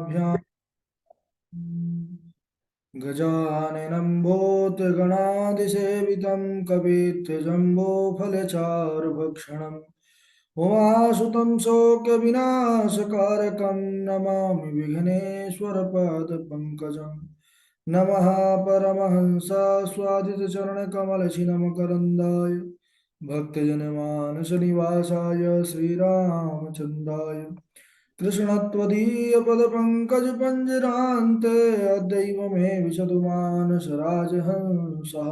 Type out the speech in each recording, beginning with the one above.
भ्यां गजाननं भूतगणादिसेवितं कपित्थजम्बोफलचारुभक्षणम् उमासुतं शोकविनाशकारकं नमामि विघ्नेश्वरपादपङ्कजम् नमः परमहंसास्वादितचरणकमलशिनमकरन्दाय भक्तजनमानसनिवासाय श्रीरामचन्द्राय कृष्णत्वदीयपदपङ्कजपञ्जरान्ते अद्यैव मे विशतु मानसराजहंसः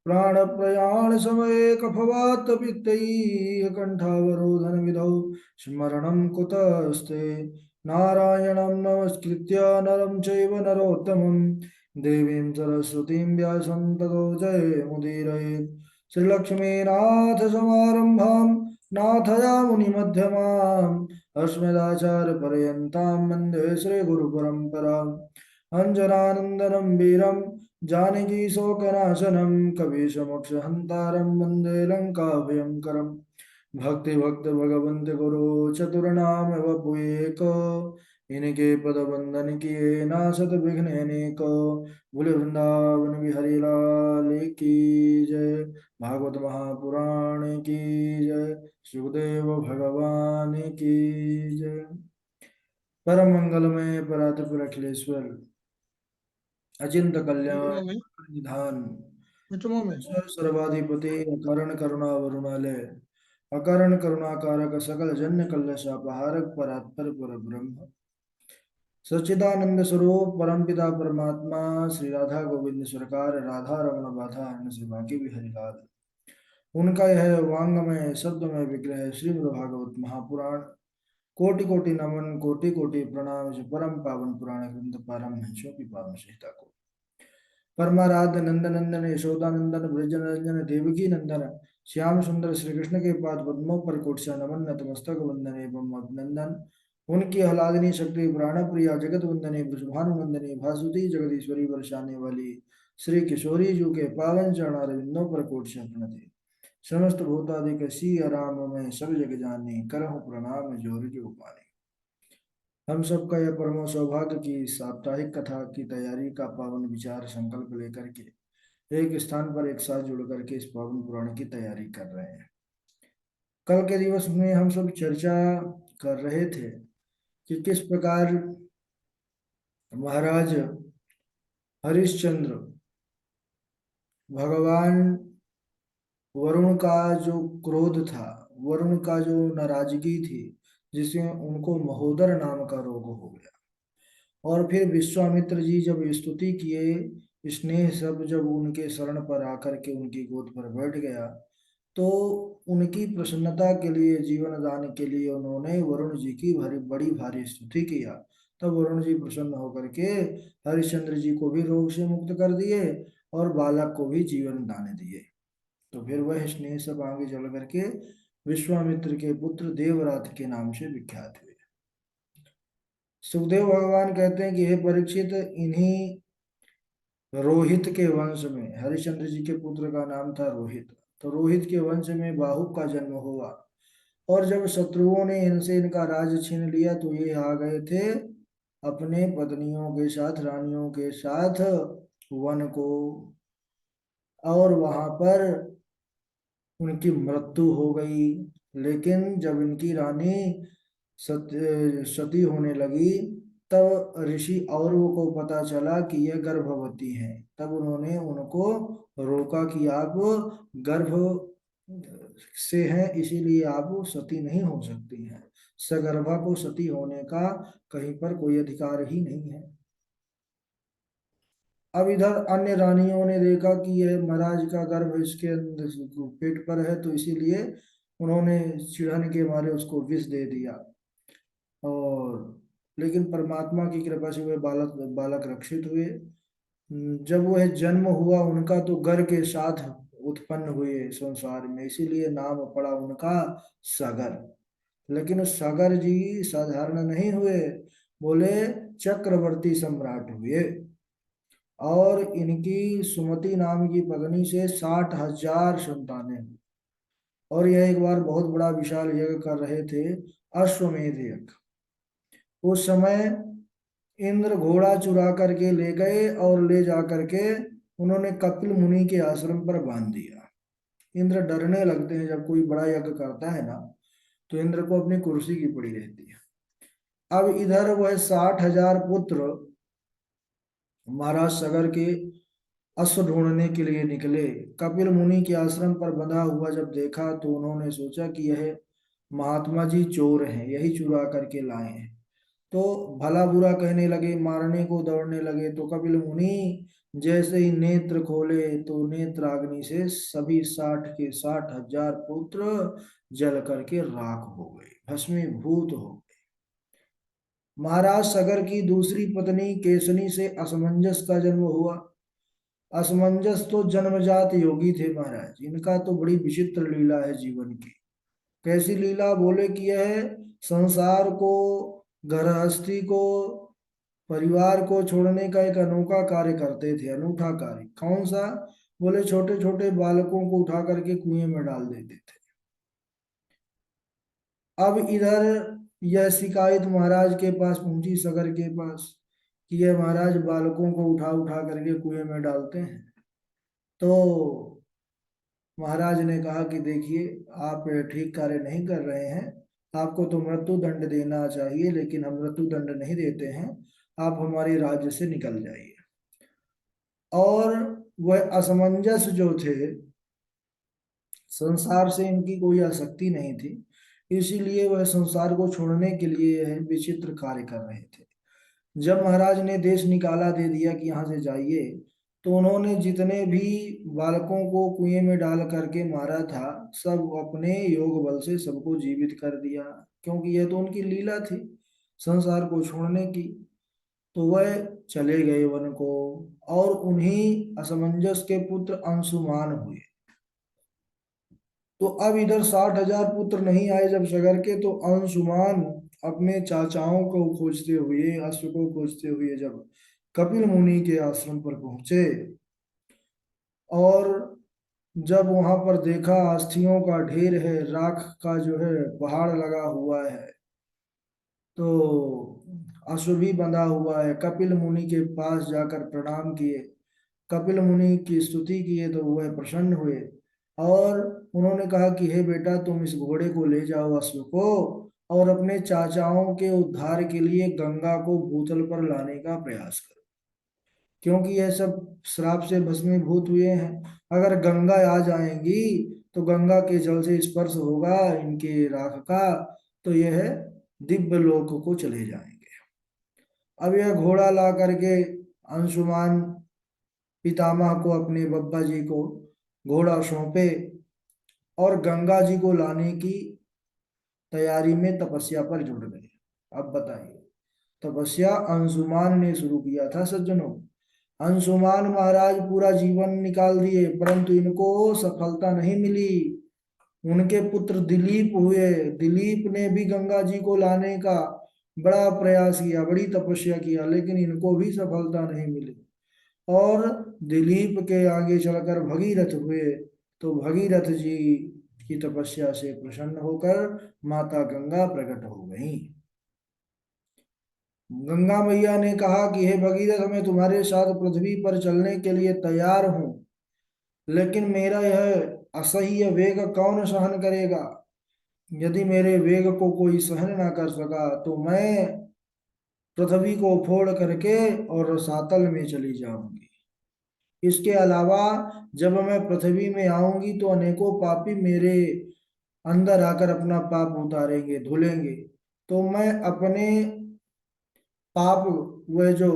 प्राणप्रयाणसमये कफवातपित्तैः कण्ठावरोधनविधौ स्मरणं कुतस्ते नारायणं नमस्कृत्य नरं चैव नरोत्तमं देवीं सरस्वतीं व्यासं ततो जयमुदीरयेत् श्रीलक्ष्मीनाथसमारम्भां नाथयामुनिमध्यमाम् अस्मदाचार्यपर्यन्तां वन्दे श्रीगुरुपरम्पराम् अञ्जनानन्दनं वीरं जानकीशोकनाशनं कवीशमोक्षहन्तारं वन्दे लङ्काभयङ्करम् भक्ति भगवन्त गुरु चतुर्नाम वपुएक इनके पद बंदन किए नासत विघ्न अनेक बोले वृंदावन बिहारी लाल की जय। भागवत महापुराण की जय। सुखदेव भगवान की जय। परम मंगलमय परात्पर अखिलेश्वर अचिंत कल्याण में निधान मित्रों में सर्वाधिपति अकारण करुणा वरुणालय अकारण करुणाकारक सकल जन्य कल्यशापहारक परात्पर पर ब्रह्म सच्चिदानंद स्वरूप परमपिता परमात्मा श्री राधा गोविंद सरकार राधा रमण बाधा हरण से बाकी भी हरिलाल उनका यह वांगमय शब्दमय विग्रह श्रीमद् भागवत महापुराण कोटि कोटि नमन कोटि कोटि प्रणाम जो परम पावन पुराण ग्रंथ पारमहंसों की पावन संहिता को परमाराध्य नंदनंदन यशोदानंदन ब्रजनंदन देवकी नंदन श्याम सुंदर श्री कृष्ण के पाद पद्मों पर कोटसा नमन नतमस्तक वंदन एवं अभिनंदन उनकी आह्लादनी शक्ति प्राण प्रिया जगत वंदने ब्रजभानुवंदने भासुती जगदीश्वरी बरसाने वाली श्री किशोरी जी के पावन चरणारविंदों पर कोटसा प्रणति समस्त भूतादिक सी आराम में सब जग जाने करहु प्रणाम जोर जो पाने। हम सबका यह परम सौभाग्य की साप्ताहिक कथा की तैयारी का पावन विचार संकल्प लेकर के एक स्थान पर एक साथ जुड़ करके इस पावन पुराण की तैयारी कर रहे हैं। कल के दिवस में हम सब चर्चा कर रहे थे कि किस प्रकार महाराज हरिश्चंद्र भगवान वरुण का जो क्रोध था, वरुण का जो नाराजगी थी, जिससे उनको महोदर नाम का रोग हो गया। और फिर विश्वामित्र जी जब स्तुति किए, स्नेह सब जब उनके शरण पर आकर के उनकी गोद पर बैठ गया, तो उनकी प्रसन्नता के लिए, जीवन दान के लिए उन्होंने वरुण जी की बड़ी भारी स्तुति किया। तब वरुण जी प्रसन्न होकर के हरिश्चंद्र जी को भी रोग से मुक्त कर दिए और बालक को भी जीवन दान दिए। तो फिर वह स्नेह सब आगे चल करके विश्वामित्र के पुत्र देवरात के नाम से विख्यात हुए। सुखदेव भगवान कहते हैं कि हे परीक्षित, इन्हीं रोहित के वंश में, हरिश्चंद्र जी के पुत्र का नाम था रोहित, तो रोहित के वंश में बाहुक का जन्म हुआ। और जब शत्रुओं ने इनसे इनका राज छीन लिया तो ये आ गए थे अपने पत्नियों के साथ, रानियों के साथ वन को, और वहां पर उनकी मृत्यु हो गई। लेकिन जब इनकी रानी सती होने लगी, तब ऋषि औरों को पता चला कि यह गर्भवती है। तब उन्होंने उनको रोका कि आप गर्भ से हैं, इसीलिए आप सती नहीं हो सकती हैं। सगर्भा को सती होने का कहीं पर कोई अधिकार ही नहीं है। अब इधर अन्य रानियों ने देखा कि यह महाराज का गर्भ इसके अंदर पेट पर है, तो इसीलिए उन्होंने चिढ़न के मारे उसको विष दे दिया। और लेकिन परमात्मा की कृपा से वह बालक बालक रक्षित हुए। जब वह जन्म हुआ उनका तो गर के साथ उत्पन्न हुए संसार में, इसीलिए नाम पड़ा उनका सागर। लेकिन उस सागर जी साधारण नहीं हुए, बोले चक्रवर्ती सम्राट हुए। और इनकी सुमति नाम की पत्नी से 60,000 संतानें हुई। और यह एक बार बहुत बड़ा विशाल यज्ञ कर रहे थे, अश्वमेध यज्ञ। उस समय इंद्र घोड़ा चुरा करके ले गए और ले जा करके उन्होंने कपिल मुनि के आश्रम पर बांध दिया। इंद्र डरने लगते हैं जब कोई बड़ा यज्ञ करता है ना, तो इंद्र को अपनी कुर्सी की पड़ी रहती है। अब इधर वह 60,000 पुत्र महाराज सगर के अश्व ढूंढने के लिए निकले। कपिल मुनि के आश्रम पर बंधा हुआ जब देखा तो उन्होंने सोचा कि यह महात्मा जी चोर हैं, यही चुरा करके लाए हैं। तो भला बुरा कहने लगे, मारने को दौड़ने लगे। तो कपिल मुनि जैसे ही नेत्र खोले तो नेत्राग्नि से सभी 60 के 60,000 पुत्र जल करके राख हो गए, भस्मीभूत हो गए। महाराज सगर की दूसरी पत्नी केसनी से असमंजस का जन्म हुआ। असमंजस तो जन्मजात योगी थे महाराज, इनका तो बड़ी विचित्र लीला है जीवन की। कैसी लीला बोले कि यह संसार को, गृहस्थी को, परिवार को छोड़ने का एक अनोखा कार्य करते थे। अनूठा कार्य कौन सा? बोले छोटे छोटे बालकों को उठा करके कुएं में डाल देते थे। अब इधर यह शिकायत महाराज के पास पहुंची, सगर के पास, कि यह महाराज बालकों को उठा उठा करके कुएं में डालते हैं। तो महाराज ने कहा कि देखिए, आप ठीक कार्य नहीं कर रहे हैं, आपको तो मृत्यु दंड देना चाहिए, लेकिन हम मृत्यु दंड नहीं देते हैं, आप हमारे राज्य से निकल जाइए। और वह असमंजस जो थे, संसार से इनकी कोई आसक्ति नहीं थी, इसीलिए वह संसार को छोड़ने के लिए यह विचित्र कार्य कर रहे थे। जब महाराज ने देश निकाला, दे दिया कि यहाँ से जाइए, तो उन्होंने जितने भी बालकों को कुएं में डाल करके मारा था, सब अपने योग बल से सबको जीवित कर दिया, क्योंकि यह तो उनकी लीला थी संसार को छोड़ने की। तो वह चले गए वन को, और उन्हीं असमंजस के पुत्र अंशुमान हुए। तो अब इधर 60,000 पुत्र नहीं आए जब सगर के, तो अंशुमान अपने चाचाओं को खोजते हुए, अश्व को खोजते हुए जब कपिल मुनि के आश्रम पर पहुंचे, और जब वहां पर देखा अस्थियों का ढेर है, राख का जो है पहाड़ लगा हुआ है, तो अश्व भी बंधा हुआ है, कपिल मुनि के पास जाकर प्रणाम किए, कपिल मुनि की स्तुति किए, तो वह प्रसन्न हुए। और उन्होंने कहा कि हे बेटा, तुम इस घोड़े को ले जाओ, अश्व को, और अपने चाचाओं के उद्धार के लिए गंगा को भूतल पर लाने का प्रयास करो, क्योंकि यह सब श्राप से भस्मीभूत हुए हैं। अगर गंगा आ जाएंगी तो गंगा के जल से स्पर्श होगा इनके राख का, तो यह दिव्य लोक को चले जाएंगे। अब यह घोड़ा ला करके अंशुमान पितामह को, अपने बब्बा जी को घोड़ा सौंपे, और गंगा जी को लाने की तैयारी में तपस्या पर जुट गए। अब बताइए, तपस्या अंशुमान ने शुरू किया था सज्जनों। अंशुमान महाराज पूरा जीवन निकाल दिए, परंतु इनको सफलता नहीं मिली। उनके पुत्र दिलीप हुए, दिलीप ने भी गंगा जी को लाने का बड़ा प्रयास किया, बड़ी तपस्या किया, लेकिन इनको भी सफलता नहीं मिली। और दिलीप के आगे चलकर भगीरथ हुए, तो भगीरथ जी की तपस्या से प्रसन्न होकर माता गंगा प्रकट हो गई। गंगा मैया ने कहा कि हे भगीरथ, मैं तुम्हारे साथ पृथ्वी पर चलने के लिए तैयार हूं, लेकिन मेरा यह असह्य वेग कौन सहन करेगा? यदि मेरे वेग को कोई सहन ना कर सका, तो मैं पृथ्वी को फोड़ करके और रसातल में चली जाऊंगी। इसके अलावा जब मैं पृथ्वी में आऊंगी तो अनेकों पापी मेरे अंदर आकर अपना पाप उतारेंगे, धुलेंगे, तो मैं अपने पाप, वह जो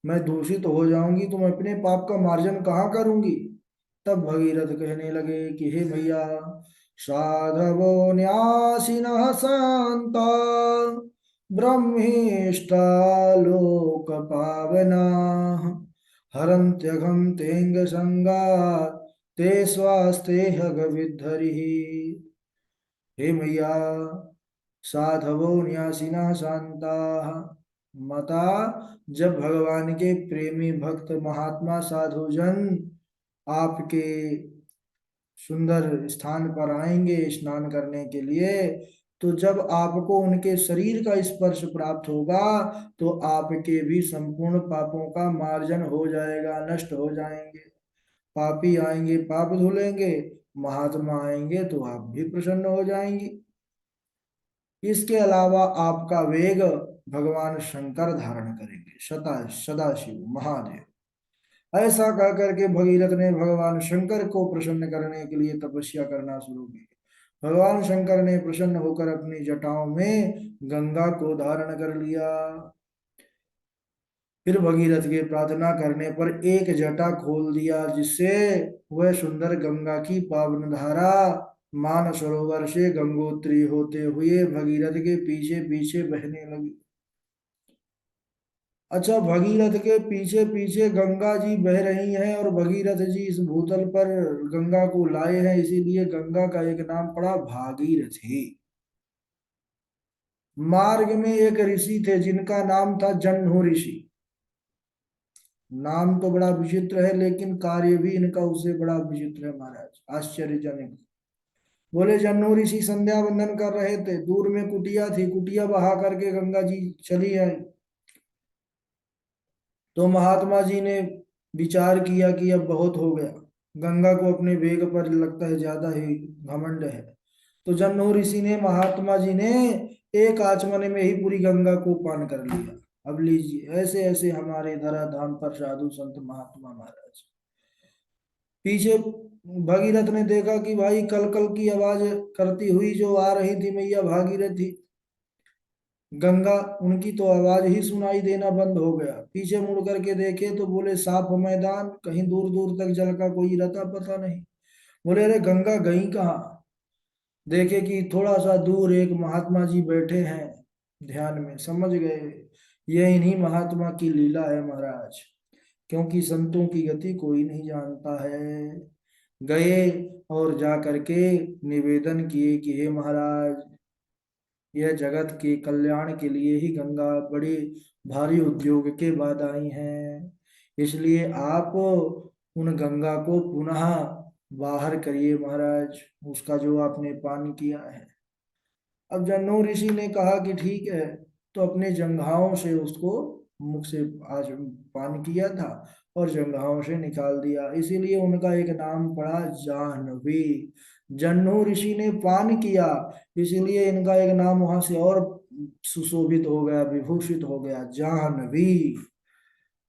मैं दूषित हो जाऊंगी, तो मैं अपने पाप का मार्जन कहाँ करूंगी? तब भगीरथ कहने लगे कि हे भैया, साधवो न्यासिनः शांता ब्रह्मिष्ठा लोक पावनाः हरन्त्यघं तेंग संगा ते स्वास्तेह विद्धरिः। हे मैया, साधवो न्यासिनः शांताः, माता, जब भगवान के प्रेमी भक्त महात्मा साधुजन आपके सुंदर स्थान पर आएंगे स्नान करने के लिए, तो जब आपको उनके शरीर का स्पर्श प्राप्त होगा तो आपके भी संपूर्ण पापों का मार्जन हो जाएगा, नष्ट हो जाएंगे। पापी आएंगे पाप धुलेंगे, महात्मा आएंगे तो आप भी प्रसन्न हो जाएंगी। इसके अलावा आपका वेग भगवान शंकर धारण करेंगे, सदाशिव महादेव। ऐसा कह करके भगीरथ ने भगवान शंकर को प्रसन्न करने के लिए तपस्या करना शुरू की। भगवान शंकर ने प्रसन्न होकर अपनी जटाओं में गंगा को धारण कर लिया। फिर भगीरथ के प्रार्थना करने पर एक जटा खोल दिया, जिससे वह सुंदर गंगा की पावन धारा मान सरोवर से गंगोत्री होते हुए भगीरथ के पीछे पीछे बहने लगी। अच्छा, भगीरथ के पीछे पीछे गंगा जी बह रही हैं और भगीरथ जी इस भूतल पर गंगा को लाए हैं, इसीलिए गंगा का एक नाम पड़ा भागीरथी। मार्ग में एक ऋषि थे जिनका नाम था जह्नु ऋषि। नाम तो बड़ा विचित्र है लेकिन कार्य भी इनका उससे बड़ा विचित्र है महाराज, आश्चर्यजनक। बोले जह्नु ऋषि संध्या वंदन कर रहे थे, दूर में कुटिया थी, कुटिया बहा करके गंगा जी चली आई। तो महात्मा जी ने विचार किया कि अब बहुत हो गया, गंगा को अपने वेग पर लगता है ज्यादा ही घमंड है। तो जन्नू ऋषि ने, महात्मा जी ने एक आचमन में ही पूरी गंगा को पान कर लिया। अब लीजिए, ऐसे ऐसे हमारे धराधाम पर साधु संत महात्मा महाराज। पीछे भगीरथ ने देखा कि भाई कल कल की आवाज करती हुई जो आ रही थी मैया भागीरथी गंगा, उनकी तो आवाज ही सुनाई देना बंद हो गया। पीछे मुड़ करके देखे तो बोले साफ मैदान, कहीं दूर दूर तक जल का कोई रता पता नहीं। बोले अरे गंगा गई कहाँ। देखे कि थोड़ा सा दूर एक महात्मा जी बैठे हैं ध्यान में, समझ गए ये इन्हीं महात्मा की लीला है महाराज, क्योंकि संतों की गति कोई नहीं जानता है। गए और जा करके निवेदन किए कि हे महाराज, यह जगत के कल्याण के लिए ही गंगा बड़े भारी उद्योग के बाद आई हैं, इसलिए आप उन गंगा को पुनः बाहर करिए महाराज, उसका जो आपने पान किया है। अब जन्नू ऋषि ने कहा कि ठीक है, तो अपने जंघाओं से उसको मुख से आज पान किया था और जंघाओं से निकाल दिया, इसीलिए उनका एक नाम पड़ा जाह्नवी। जन्नू ऋषि ने पान किया, इसीलिए इनका एक नाम वहां से और सुशोभित हो गया, विभूषित हो गया, जाह्नवी।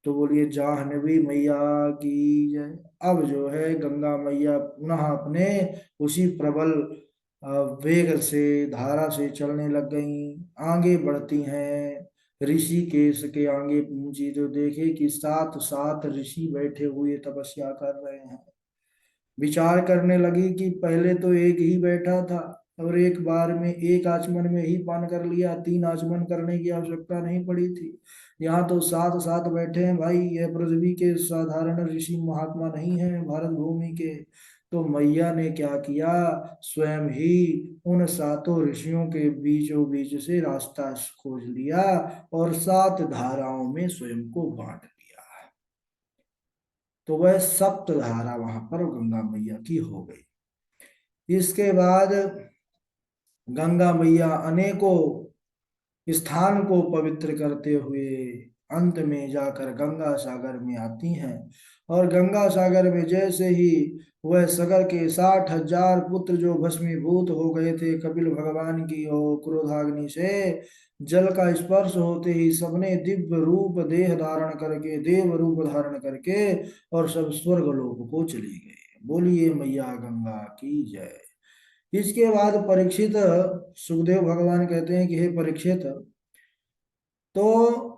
तो बोलिए जाह्नवी मैया की जय। अब जो है गंगा मैया पुनः अपने उसी प्रबल अ, वेग से, धारा से चलने लग गई, आगे बढ़ती हैं। ऋषिकेश के आगे पहुंची तो देखे कि सात सात ऋषि बैठे हुए तपस्या कर रहे हैं। विचार करने लगी कि पहले तो एक ही बैठा था और एक बार में एक आचमन में ही पान कर लिया, तीन आचमन करने की आवश्यकता नहीं पड़ी थी। यहाँ तो सात सात बैठे हैं भाई, यह पृथ्वी के साधारण ऋषि महात्मा नहीं है, भारत भूमि के। तो मैया ने क्या किया, स्वयं ही उन सातों ऋषियों के बीचों बीच से रास्ता खोज लिया और सात धाराओं में स्वयं को बांट लिया। तो वह सप्त धारा वहां पर गंगा मैया की हो गई। इसके बाद गंगा मैया अनेकों स्थान को पवित्र करते हुए अंत में जाकर गंगा सागर में आती हैं। और गंगा सागर में जैसे ही वह सगर के 60,000 पुत्र जो भस्मीभूत हो गए थे कपिल भगवान की और क्रोधाग्नि से, जल का स्पर्श होते ही सबने दिव्य रूप देह धारण करके, देव रूप धारण करके और सब स्वर्ग लोक को चले गए। बोलिए मैया गंगा की जय। इसके बाद परीक्षित, सुखदेव भगवान कहते हैं कि हे परीक्षित, तो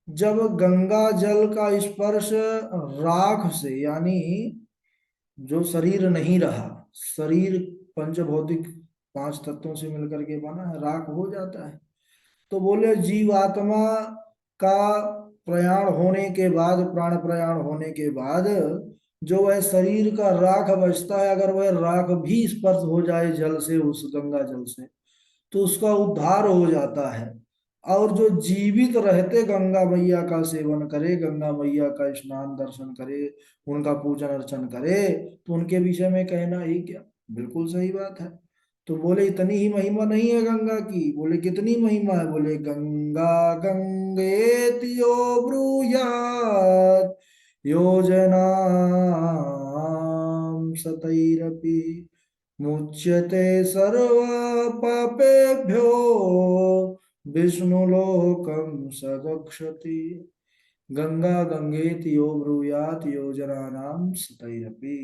जब गंगा जल का स्पर्श राख से, यानी जो शरीर नहीं रहा, शरीर पंचभौतिक पांच तत्वों से मिलकर के बना है, राख हो जाता है। तो बोले जीवात्मा का प्रयाण होने के बाद, प्राण प्रयाण होने के बाद जो वह शरीर का राख बचता है, अगर वह राख भी स्पर्श हो जाए जल से, उस गंगा जल से, तो उसका उद्धार हो जाता है। और जो जीवित रहते गंगा मैया का सेवन करे, गंगा मैया का स्नान दर्शन करे, उनका पूजन अर्चन करे, तो उनके विषय में कहना ही क्या, बिल्कुल सही बात है। तो बोले इतनी ही महिमा नहीं है गंगा की। बोले कितनी महिमा है? बोले गंगा गंगेति यो ब्रूयात् योजनां सतैरपि मुच्यते सर्व पापेभ्यो विष्णुलोकं स गच्छति। गंगा गंगेति यो ब्रूयात् योजनानां सतैरपि।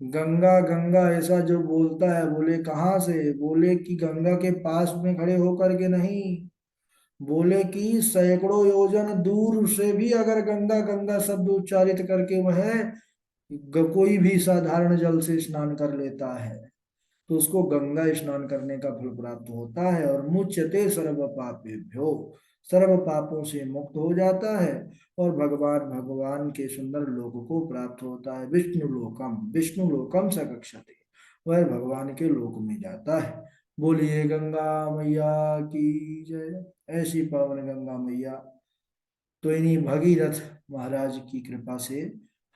गंगा गंगा ऐसा जो बोलता है, बोले कहाँ से? बोले कि गंगा के पास में खड़े होकर के नहीं, बोले कि सैकड़ों योजन दूर से भी अगर गंगा गंगा शब्द उच्चारित करके वह कोई भी साधारण जल से स्नान कर लेता है तो उसको गंगा स्नान करने का फल प्राप्त होता है। और मुच्यते सर्व पापेभ्यो, सर्व पापों से मुक्त हो जाता है और भगवान भगवान के सुंदर लोक को प्राप्त होता है। विष्णु लोकम, विष्णु लोकम स गच्छते, वह भगवान के लोक में जाता है। बोलिए गंगा मैया की जय। ऐसी पावन गंगा मैया तो इन्हीं भगीरथ महाराज की कृपा से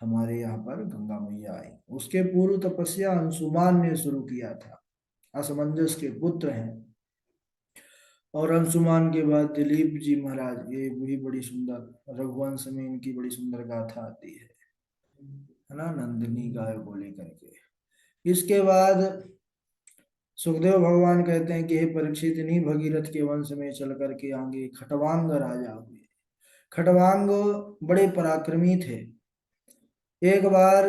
हमारे यहाँ पर गंगा मैया आई। उसके पूर्व तपस्या अंशुमान ने शुरू किया था, असमंजस के पुत्र हैं। और अंशुमान के बाद दिलीप जी महाराज, ये भी बड़ी सुंदर, रघुवंश में इनकी बड़ी सुंदर गाथा आती है ना, नंदिनी गाय को लेकर के। इसके बाद सुखदेव भगवान कहते हैं कि हे परीक्षित, इन्हीं भगीरथ के वंश में चल करके आगे खटवांग राजा हुए। खटवांग बड़े पराक्रमी थे। एक बार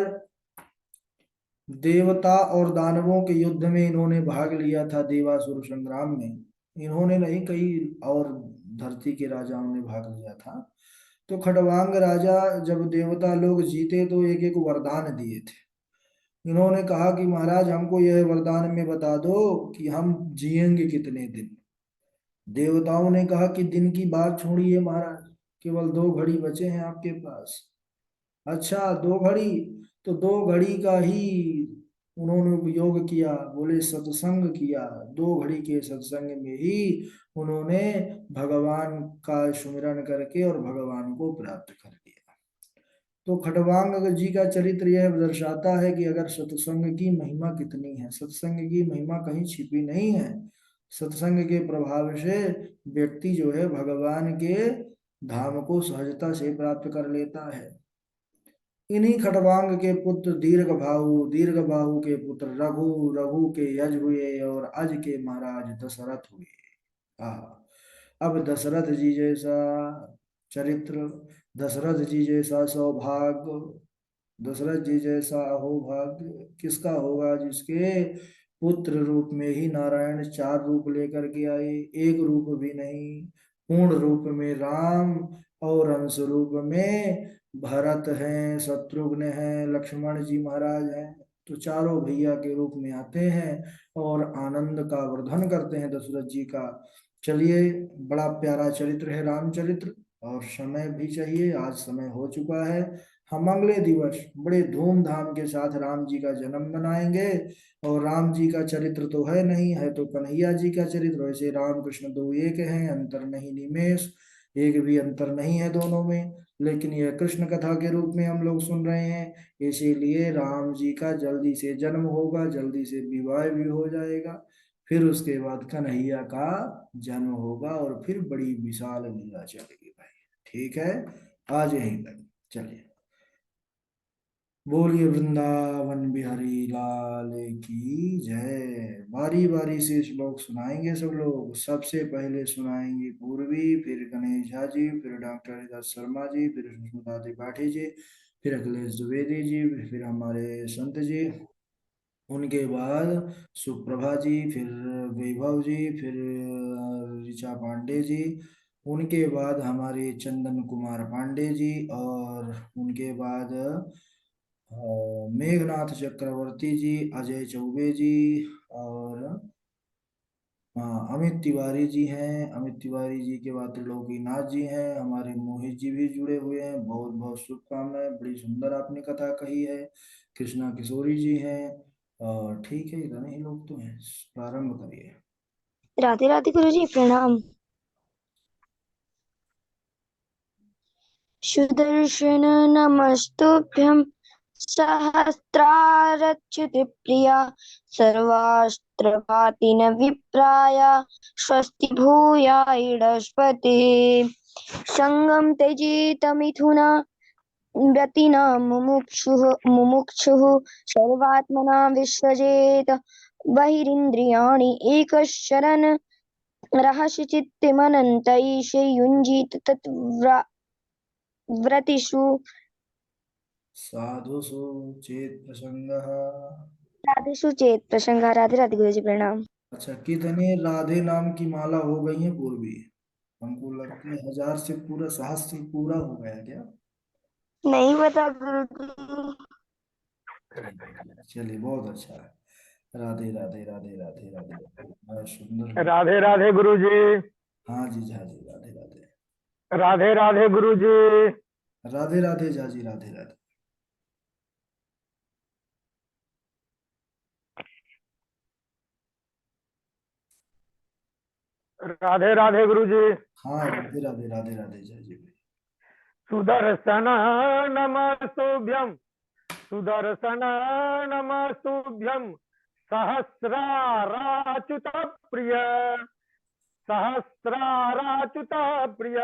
देवता और दानवों के युद्ध में इन्होंने भाग लिया था, देवासुर संग्राम में। इन्होंने नहीं, कई और धरती के राजाओं ने भाग लिया था। तो खटवांग राजा जब देवता लोग जीते तो एक एक वरदान दिए थे। इन्होंने कहा कि महाराज हमको यह वरदान में बता दो कि हम जिएंगे कितने दिन। देवताओं ने कहा कि दिन की बात छोड़िए महाराज, केवल 2 घड़ी बचे हैं आपके पास। अच्छा 2 घड़ी? तो 2 घड़ी का ही उन्होंने उपयोग किया, बोले सत्संग किया। 2 घड़ी के सत्संग में ही उन्होंने भगवान का सुमिरन करके और भगवान को प्राप्त कर लिया। तो खटवांग जी का चरित्र यह दर्शाता है कि अगर सत्संग की महिमा कितनी है। सत्संग की महिमा कहीं छिपी नहीं है। सत्संग के प्रभाव से व्यक्ति जो है भगवान के धाम को सहजता से प्राप्त कर लेता है। इन्हीं खटवांग के पुत्र दीर्घबाहु, दीर्घबाहु के पुत्र रघु, रघु के यज हुए और अज के महाराज दशरथ हुए। अब दशरथ जी जैसा चरित्र, दशरथ जी जैसा सौभाग्य, दशरथ जी जैसा अहोभाग्य किसका होगा, जिसके पुत्र रूप में ही नारायण 4 रूप लेकर के आए, एक रूप भी नहीं। पूर्ण रूप में राम और अंश रूप में भरत हैं, शत्रुघ्न हैं, लक्ष्मण जी महाराज हैं। तो चारों भैया के रूप में आते हैं और आनंद का वर्धन करते हैं दशरथ जी का। चलिए, बड़ा प्यारा चरित्र है रामचरित्र। और समय भी चाहिए, आज समय हो चुका है। हम अगले दिवस बड़े धूमधाम के साथ राम जी का जन्म मनाएंगे। और राम जी का चरित्र तो है नहीं, है तो कन्हैया जी का चरित्र। वैसे राम कृष्ण दो एक हैं, अंतर नहीं निमेष, एक भी अंतर नहीं है दोनों में। लेकिन यह कृष्ण कथा के रूप में हम लोग सुन रहे हैं, इसीलिए राम जी का जल्दी से जन्म होगा, जल्दी से विवाह भी हो जाएगा। फिर उसके बाद कन्हैया का जन्म होगा और फिर बड़ी विशाल लीला चलेगी भाई। ठीक है, आज यहीं तक। चलिए, बोलिए वृंदावन बिहारी लाल की जय। बारी बारी से श्लोक सुनाएंगे सब लोग। सबसे पहले सुनाएंगे पूर्वी, फिर गणेश झा जी, फिर डॉक्टर हरिदास शर्मा जी, फिर सुष्मिता त्रिपाठी जी, फिर अखिलेश द्विवेदी जी, फिर हमारे संत जी। उनके बाद सुप्रभा जी, फिर वैभव जी, फिर ऋचा पांडे जी। उनके बाद हमारे चंदन कुमार पांडे जी। और उनके बाद मेघनाथ चक्रवर्ती जी, अजय चौबे जी। और हाँ, अमित तिवारी जी हैं। अमित तिवारी जी के बाद त्रिलोकीनाथ जी हैं। हमारे मोहित जी भी जुड़े हुए हैं। बहुत बहुत शुभकामनाएं, बड़ी सुंदर आपने कथा कही है। कृष्णा किशोरी जी हैं। और ठीक है, इतने ही लोग तो हैं। प्रारंभ करिए। राधे राधे गुरु जी, प्रणाम। सुदर्शन नमस्तुभ्यं सहस्रारच्युतप्रिया सर्वास्त्रघातिन विप्राय स्वस्ति भूयायिडस्पते संगम त्यजेत मिथुन व्रतिना मुमुक्षुः सर्वात्मना विसृजेत बहिरिन्द्रियाणि एकशरण रहस्य चित्तमनन्तैष युञ्जीत व्रतिषु साधुषु चेत प्रसंगः। राधेषु चेत प्रसंग। राधे राधे गुरु जी प्रणाम। अच्छा, कितने राधे नाम की माला हो गई है पूर्वी? हमको लगता है 1000 से पूरा, सहस्त्र से पूरा हो गया क्या? नहीं बता गुरु जी। चलिए, बहुत अच्छा है। राधे राधे राधे राधे राधे राधे, बड़ा सुंदर है। राधे राधे गुरु जी। हाँ जी, झा जी, राधे राधे। राधे राधे गुरु जी। राधे राधे झा जी, राधे राधे। राधे राधे गुरु जी। हाँ, राधे राधे राधे राधे झा जी भाई। सुदर्शन नमस्तुभ्यं। सुदर्शन नमस्तुभ्यं। सहस्राराच्युत प्रिय। सहस्राराच्युत प्रिय।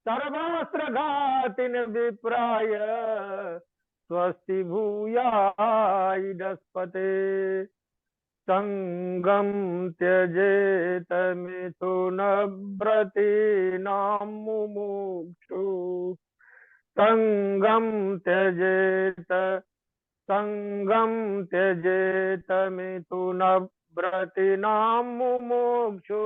सर्वास्त्र घातिन विप्राय स्वस्ति भूयायिडस्पते संगम त्यजेत मिथुन व्रतीनां मुमुक्षु संगम त्यजेत संगम त्यजेत मिथुन व्रतीनां मुमुक्षु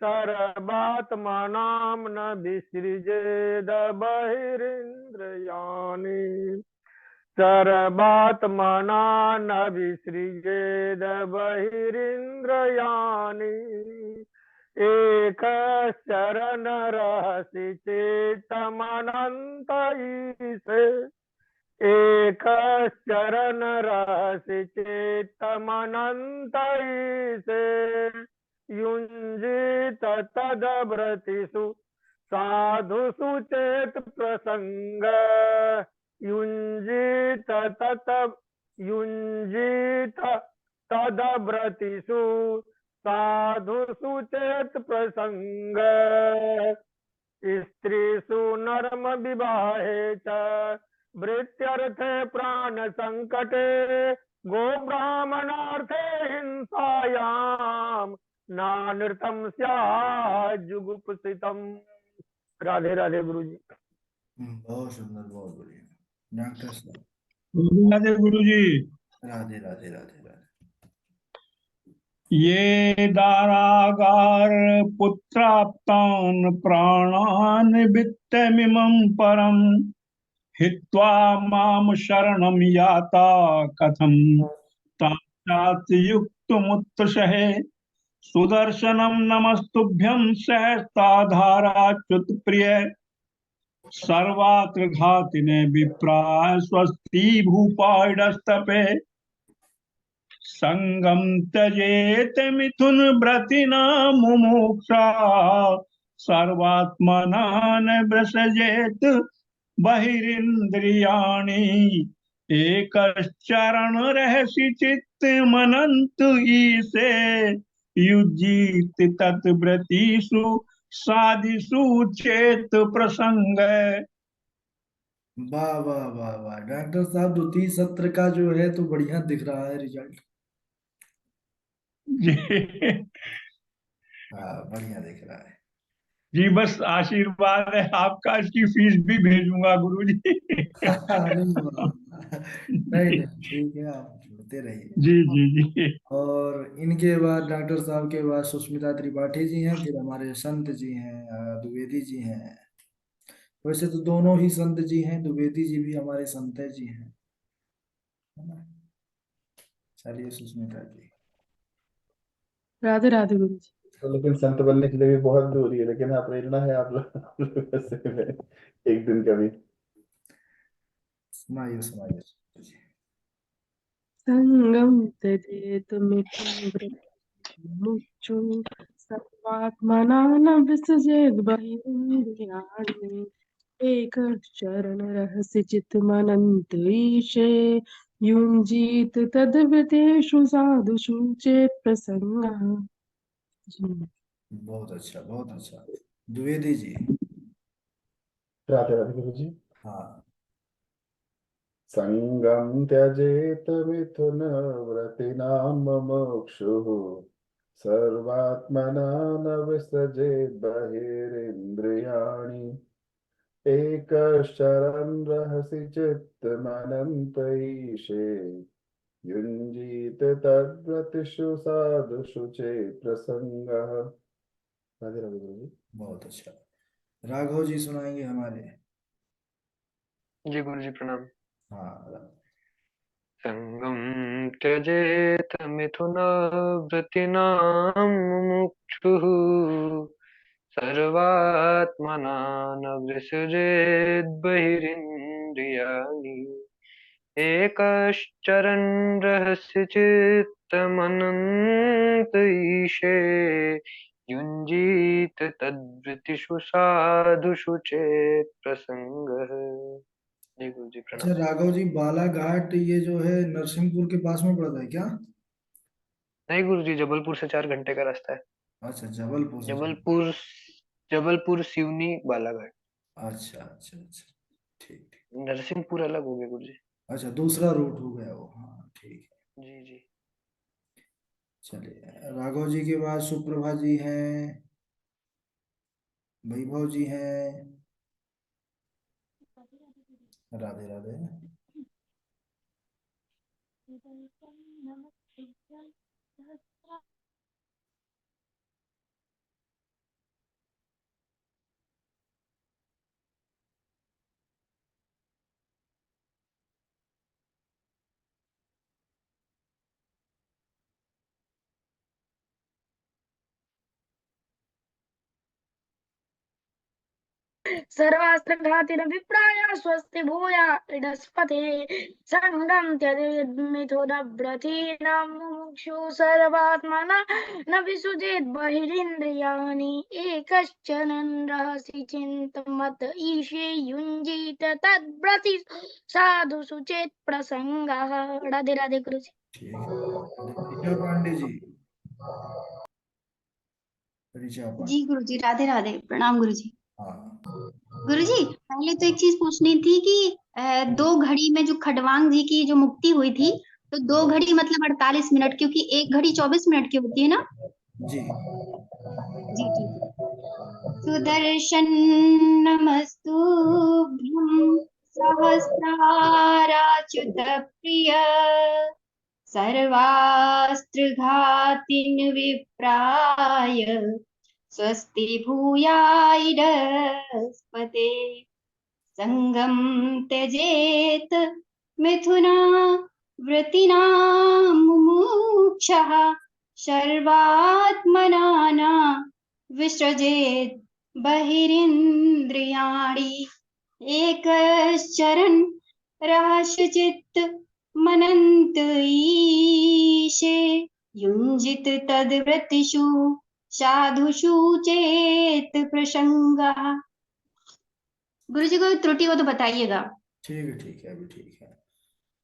सर्वात्मनां न विसृजेद बहिरिन्द्रियाणि सर्वात्मना न विसृजेद बहिरिन्द्रियाणि एकशरण रहसि चेतमनन्त ईशे एकशरण रहसि चेतमनन्त ईशे युञ्जीत तदव्रतिषु साधुषु चेत प्रसंग युञ्जीत तत युञ्जीत तदव्रतिषु साधुषु चेत प्रसंग स्त्रीषु नर्म विवाहे च वृत्त्यर्थे प्राण संकटे गो ब्राह्मणार्थे हिंसायां नानृतं स्यात् जुगुप्सितम्। राधे राधे गुरु जी। बहुत सुंदर, बहुत बढ़िया। डॉक्टर साहब। राधे गुरु जी। राधे राधे राधे राधे। ये दारागार पुत्राप्तान् प्राणान् वित्तमिमं परम हित्वा माम शरणं याता कथं तात् युक्तमुत्तशहे सुदर्शनं नमस्तुभ्यं सहस्राधाराच्युत प्रिय सर्वात्र घातिने विप्राय स्वस्ति भूपाडस्तपे संगम त्यजेत मिथुन व्रतिना मुमुक्षा सर्वात्मना न विसृजेत बहिरिंद्रियाणि एकश्चरण रहसि चित्त मनंत ईसे युजीत तत्व्रतिषु साधिषु चेत प्रसंग। वाह वाह वाह वाह डॉक्टर साहब, द्वितीय सत्र का जो है तो बढ़िया दिख रहा है रिजल्ट। जी हाँ, बढ़िया दिख रहा है। जी, बस आशीर्वाद है आपका, इसकी फीस भी भेजूंगा गुरु जी। अरे वाह। नहीं नहीं, ठीक है, आप जुड़ते रहिए। जी जी जी। और इनके बाद, डॉक्टर साहब के बाद सुष्मिता त्रिपाठी जी हैं, फिर हमारे संत जी हैं, द्विवेदी जी हैं। वैसे तो दोनों ही संत जी हैं, द्विवेदी जी भी हमारे संत जी हैं, है ना? चलिए सुष्मिता जी। राधे राधे गुरु जी। तो लेकिन संत बनने के लिए भी बहुत दूरी है, लेकिन हाँ, प्रेरणा है आप लोग से में एक दिन कभी। सुनाइए सुनाइए सुष्मिता जी। संगम त्यजेत मिथुन व्रतिमुमुक्षु सर्वात्मना न विसृजेत बहिरिन्द्रियाणि एक शरण रहस्य चित्तमनंत ईशे युंजीत तद्व्रतेषु साधुषु चेत् प्रसंगा जी। बहुत अच्छा, बहुत अच्छा। द्विवेदी जी। राधे राधे गुरु जी। हाँ। संगम त्यजेत मिथुन व्रतिनां मुमुक्षुः सर्वात्मना न विसृजेत् बहिरिन्द्रियाणि एकश्चरन् रहसि चित्तमनन्त ईशे युञ्जीत तद्व्रतिषु साधुषु चेत् प्रसङ्गः। राधे राधे गुरु जी। बहुत अच्छा। राघव जी सुनाएंगे हमारे। जी गुरु जी प्रणाम। हाँ। संगम त्यजेत मिथुनवृत्तीनां मुमुक्षुः सर्वात्मना न विसृजेत् बहिरिन्द्रियाणि एकश्चरन् रहस्य चित्तमनन्त ईशे युञ्जीत तद्वृत्तिषु साधुषु चेत् प्रसङ्गः। जी गुरु जी अच्छा प्रणाम। राघव जी, बालाघाट ये जो है नरसिंहपुर के पास में पड़ता है क्या? नहीं गुरु जी, जबलपुर से 4 घंटे का रास्ता है। अच्छा, जबलपुर से जबलपुर जबलपुर सिवनी बालाघाट। अच्छा अच्छा अच्छा। ठीक ठीक। नरसिंहपुर अलग हो गया गुरु जी। अच्छा, दूसरा रूट हो गया वो। हाँ ठीक है। जी जी। चलिए, राघव जी के बाद सुप्रभा जी हैं, वैभव जी हैं। राधे राधे। सर्वास्त्रघातिन विप्राय स्वस्ति भूया इडस्पते संगम त्यजेत् मिथुनव्रतीनां मुमुक्षु सर्वात्मना न विसृजेत् बहिरिन्द्रियाणि एकश्चरन् रहसि चिन्तमत ईशे युञ्जीत तद्व्रति साधुषु चेत् प्रसंगः। राधे राधे गुरु जी। ठीक है। ऋचा पांडे जी। ऋचा जी पांडे। गुरु जी, राधे राधे, प्रणाम गुरु जी। हाँ। गुरु जी, पहले तो एक चीज पूछनी थी कि 2 घड़ी में जो खडवांग जी की जो मुक्ति हुई थी, तो 2 घड़ी मतलब 48 मिनट, क्योंकि 1 घड़ी 24 मिनट की होती है ना। जी। जी ठीक है। सुदर्शन नमस्तुभ्यं सहस्राराच्युत प्रिय सर्वास्त्रघातिन विप्राय स्वस्ति भूयाइडस्पते संगम त्यजेत मिथुना वृत्तिनां मुमुक्षः सर्वात्मना न विसृजेत् बहिरिन्द्रियाणि एकश्चरन् रहस्यचित्त मनन्त ईशे युञ्जित तद्व्रतिषु साधुषु चेत प्रसंगः। गुरु जी, कोई त्रुटि हो तो बताइएगा। ठीक है, अभी ठीक है।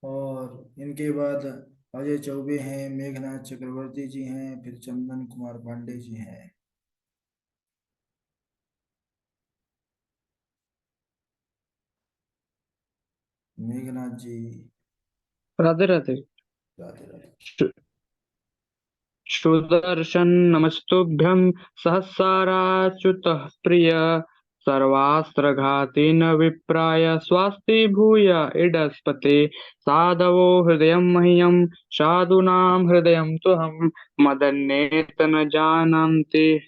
और इनके बाद अजय चौबे हैं, मेघनाथ चक्रवर्ती जी हैं, फिर चंदन कुमार पांडे जी हैं। मेघनाथ जी। राधे राधे। राधे राधे। शु- सुदर्शन नमस्तुभ्यं सहस्राच्युतः प्रिय सर्वास्त्रघातेन विप्राय स्वास्ति भूय इडस्पते साधवो हृदयं मह्यं साधूनां हृदयं त्वहं मदन्येत न जानन्ति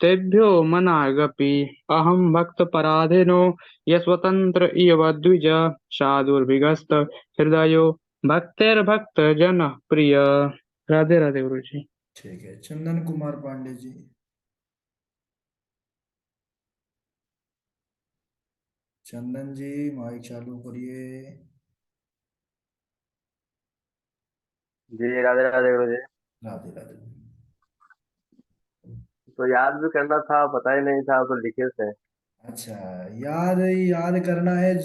तेभ्यो मनागपि अहं भक्तपराधिनो यस्वतन्त्र इव द्विज साधुर्भिगस्त हृदयो भक्तैर्भक्त जन प्रिय। राधे राधे गुरु जी। ठीक है, चंदन कुमार पांडे जी। चंदन जी, माइक चालू करिए। जी राधे राधे गुरु जी। राधे राधे। तो याद भी करना था, पता ही नहीं था, तो लिखे थे। अच्छा, याद याद करना है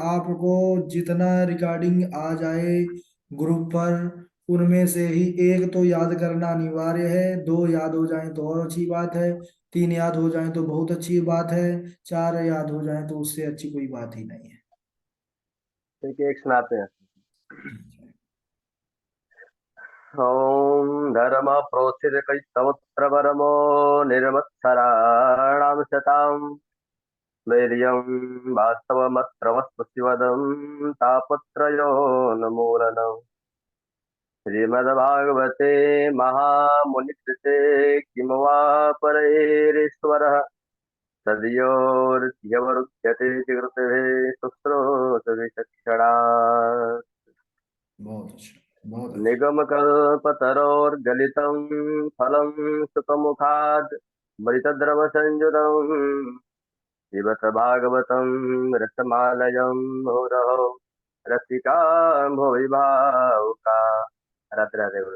आपको जितना रिकॉर्डिंग आ जाए ग्रुप पर, उनमें से ही एक तो याद करना अनिवार्य है। दो याद हो जाएं तो और अच्छी बात है, तीन याद हो जाएं तो बहुत अच्छी बात है, चार याद हो जाएं तो उससे अच्छी कोई बात ही नहीं है। ठीक है, एक सुनाते हैं। ठीक है। ॐ धर्म प्रोत्थित कैस्तवत्र परमो निर्मत्सराणां शताम् वीर्यं वास्तवमत्र वस्तुशिवदं तापत्रयोन्मूलनम् श्रीमद्भागवते महामुनिकृते किं वा परैरीश्वरः सद्योर्ध्यवरुध्यते कृतिभिः शुश्रूषविचक्षणात् बहुत अच्छा, बहुत अच्छा। निगमकल्पतरोर्गलितं फलं सुखमुखाद् मृतद्रवसंयुतं पिबत भागवतं रसमालयं मुहुरहो रसिका भुवि भावुका। राधे राधे गुरु।